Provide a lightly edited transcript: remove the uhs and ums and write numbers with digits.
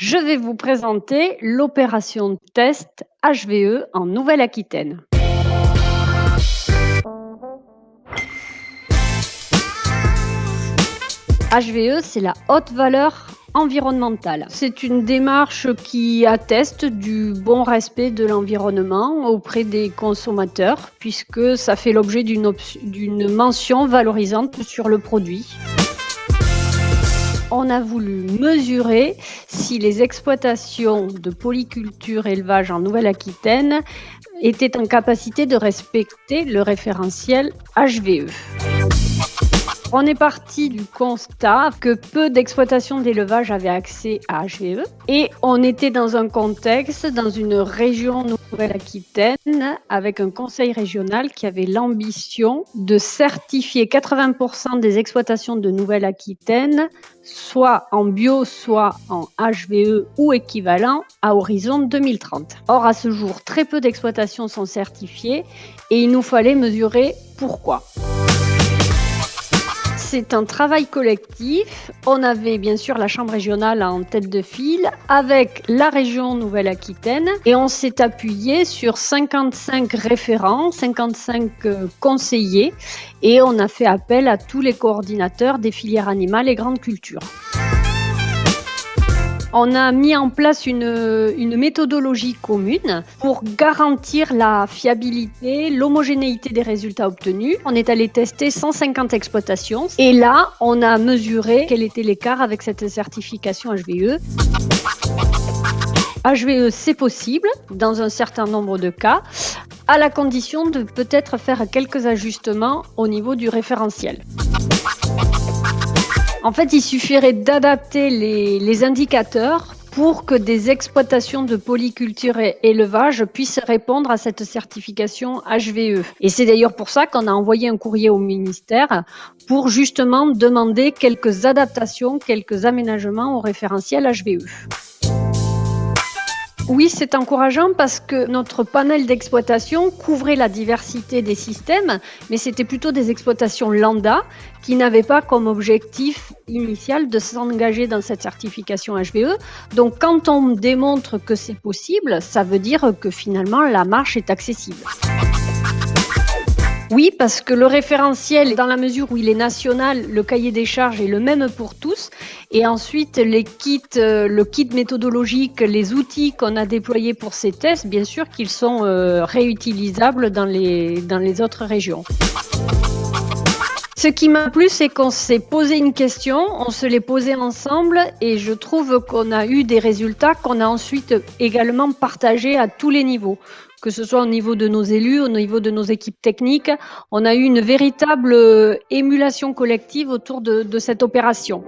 Je vais vous présenter l'opération test HVE en Nouvelle-Aquitaine. HVE, c'est la haute valeur environnementale. C'est une démarche qui atteste du bon respect de l'environnement auprès des consommateurs, puisque ça fait l'objet d'une mention valorisante sur le produit. On a voulu mesurer si les exploitations de polyculture élevage en Nouvelle-Aquitaine étaient en capacité de respecter le référentiel HVE. On est parti du constat que peu d'exploitations d'élevage avaient accès à HVE et on était dans un contexte, dans une région Nouvelle-Aquitaine avec un conseil régional qui avait l'ambition de certifier 80% des exploitations de Nouvelle-Aquitaine, soit en bio, soit en HVE ou équivalent à horizon 2030. Or, à ce jour, très peu d'exploitations sont certifiées et il nous fallait mesurer pourquoi. C'est un travail collectif. On avait bien sûr la Chambre régionale en tête de file avec la région Nouvelle-Aquitaine et on s'est appuyé sur 55 référents, 55 conseillers et on a fait appel à tous les coordinateurs des filières animales et grandes cultures. On a mis en place une méthodologie commune pour garantir la fiabilité, l'homogénéité des résultats obtenus. On est allé tester 150 exploitations et là, on a mesuré quel était l'écart avec cette certification HVE. HVE, c'est possible dans un certain nombre de cas, à la condition de peut-être faire quelques ajustements au niveau du référentiel. En fait, il suffirait d'adapter les indicateurs pour que des exploitations de polyculture et élevage puissent répondre à cette certification HVE. Et c'est d'ailleurs pour ça qu'on a envoyé un courrier au ministère pour justement demander quelques adaptations, quelques aménagements au référentiel HVE. Oui, c'est encourageant parce que notre panel d'exploitation couvrait la diversité des systèmes, mais c'était plutôt des exploitations lambda qui n'avaient pas comme objectif initial de s'engager dans cette certification HVE. Donc, quand on démontre que c'est possible, ça veut dire que finalement la marche est accessible. Oui, parce que le référentiel, dans la mesure où il est national, le cahier des charges est le même pour tous. Et ensuite, le kit méthodologique, les outils qu'on a déployés pour ces tests, bien sûr qu'ils sont réutilisables dans les autres régions. Ce qui m'a plu, c'est qu'on s'est posé une question, on se l'est posée ensemble et je trouve qu'on a eu des résultats qu'on a ensuite également partagés à tous les niveaux. Que ce soit au niveau de nos élus, au niveau de nos équipes techniques, on a eu une véritable émulation collective autour de cette opération.